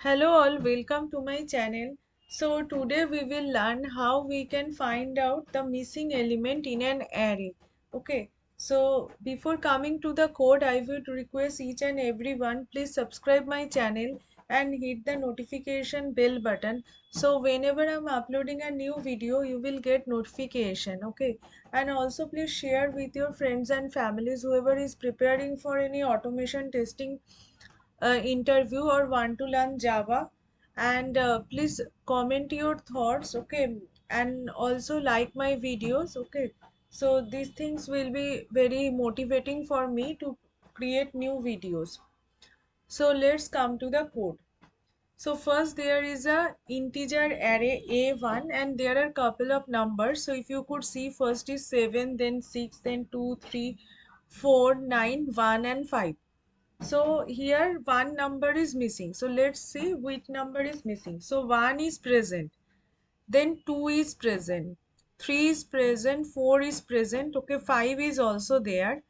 Hello all, welcome to my channel. So today we will learn how we can find out the missing element in an array. Okay, so before coming to the code, I would request each and everyone please subscribe my channel and hit the notification bell button. So whenever I'm uploading a new video, you will get notification. Okay, and also please share with your friends and families whoever is preparing for any automation testing interview or want to learn Java. And please comment your thoughts, okay, and also like my videos, okay. So these things will be very motivating for me to create new videos. So let's come to the code. So first there is a integer array A1 and there are couple of numbers. So if you could see, first is 7, then 6, then 2, 3, 4, 9, 1 and 5. So here one number is missing. So let's see which number is missing. So 1 is present, then 2 is present, 3 is present, 4 is present, okay, 5 is also there,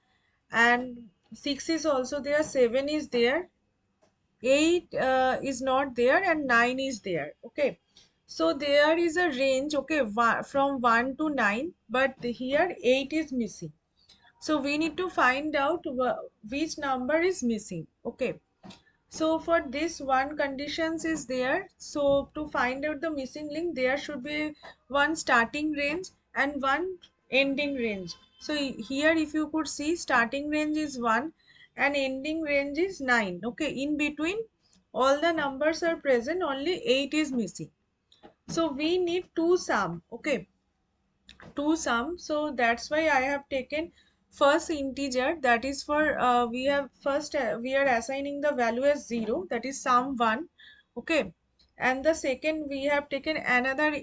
and 6 is also there, 7 is there, 8 is not there, and 9 is there, okay. So there is a range, okay, from 1 to 9, but here 8 is missing. So we need to find out which number is missing, okay. So for this, one conditions is there. So to find out the missing link, there should be one starting range and one ending range. So here if you could see, starting range is 1 and ending range is 9. Okay, in between all the numbers are present, only 8 is missing. So we need two sum. Okay, two sum. So that's why I have taken first integer, that is for we have first we are assigning the value as 0, that is sum 1, okay, and the second we have taken another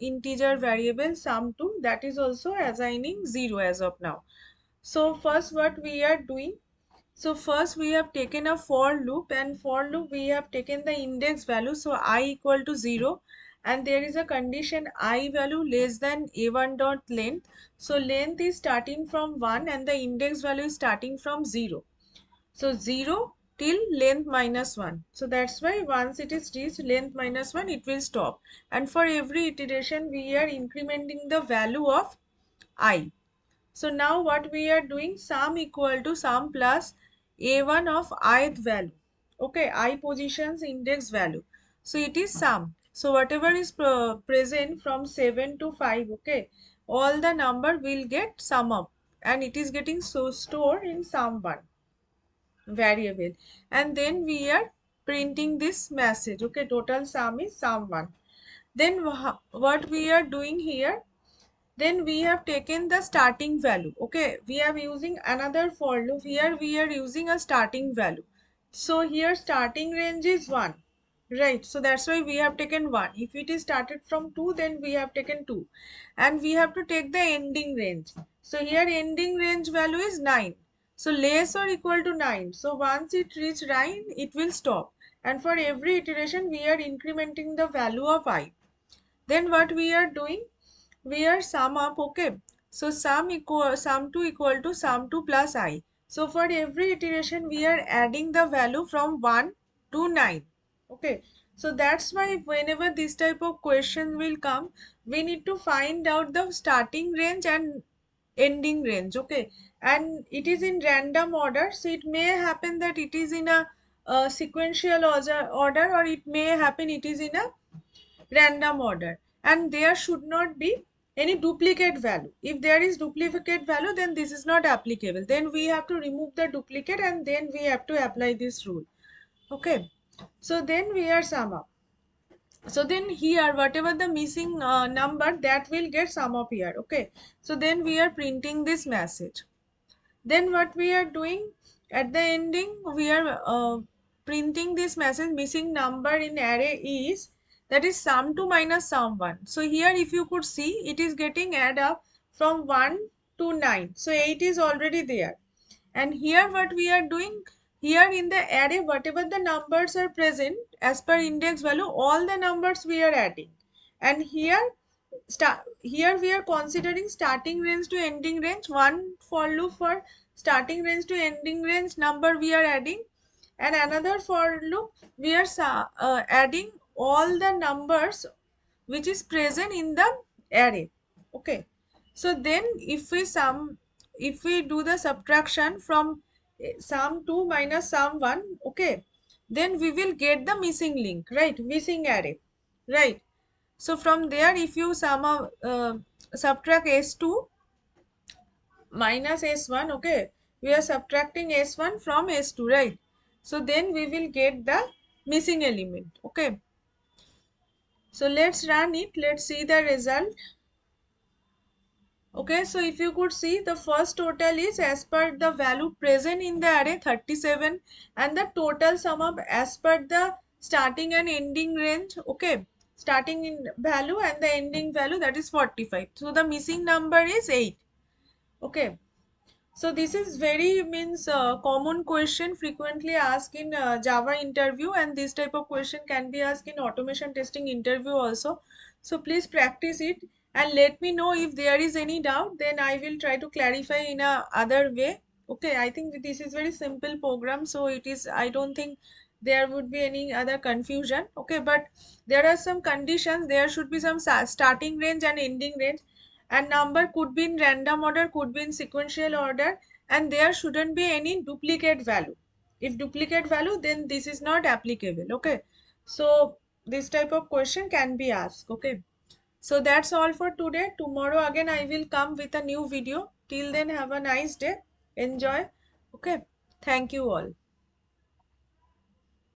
integer variable sum 2, that is also assigning 0 as of now. So first what we are doing, so first we have taken a for loop, and for loop we have taken the index value, so I equal to 0, and there is a condition I value less than a1 dot length. So length is starting from 1 and the index value is starting from 0. So 0 till length minus 1. So that's why once it is reached length minus 1, it will stop. And for every iteration we are incrementing the value of I. So now what we are doing, sum equal to sum plus a1 of ith value. Okay, I positions index value. So it is sum. So whatever is present from 7 to 5, okay, all the number will get sum up, and it is getting so stored in sum1 variable. And then we are printing this message, okay, total sum is sum1. Then what we are doing here, then we have taken the starting value, okay, we are using another for loop. Here we are using a starting value. So here starting range is 1, right? So that's why we have taken 1. If it is started from 2, then we have taken 2, and we have to take the ending range. So here ending range value is 9, so less or equal to 9. So once it reach 9, it will stop, and for every iteration we are incrementing the value of I. Then what we are doing, we are sum up, okay. So sum 2 equal to sum 2 plus I. So for every iteration we are adding the value from 1 to 9, okay. So that's why whenever this type of question will come, we need to find out the starting range and ending range, okay. And it is in random order, so it may happen that it is in a sequential order, or it may happen it is in a random order, and there should not be any duplicate value. If there is duplicate value, then this is not applicable, then we have to remove the duplicate and then we have to apply this rule, okay. So then we are sum up. So then here whatever the missing number, that will get sum up here, okay. So then we are printing this message. Then what we are doing, at the ending we are printing this message, missing number in array is, that is sum 2 minus sum 1. So here if you could see, it is getting add up from 1 to 9. So 8 is already there. And here what we are doing, here in the array whatever the numbers are present as per index value, all the numbers we are adding. And here here we are considering starting range to ending range, one for loop for starting range to ending range number we are adding, and another for loop we are adding all the numbers which is present in the array. Okay, so then if we do the subtraction from sum 2 minus sum 1, okay, then we will get the missing link, right, missing array, right. So from there if you subtract s2 minus s1, okay, we are subtracting s1 from s2, right. So then we will get the missing element. Okay, so let's run it, let's see the result. Okay, so if you could see, the first total is as per the value present in the array 37, and the total sum of as per the starting and ending range, okay, starting in value and the ending value, that is 45. So the missing number is 8. Okay, so this is very means common question frequently asked in Java interview, and this type of question can be asked in automation testing interview also. So please practice it and let me know if there is any doubt. Then I will try to clarify in a other way. Okay, I think this is very simple program, so it is. I don't think there would be any other confusion. Okay, but there are some conditions. There should be some starting range and ending range, and number could be in random order, could be in sequential order, and there shouldn't be any duplicate value. If duplicate value, then this is not applicable. Okay, so this type of question can be asked. Okay, so that's all for today. Tomorrow again I will come with a new video. Till then, have a nice day, enjoy. Okay, thank you all.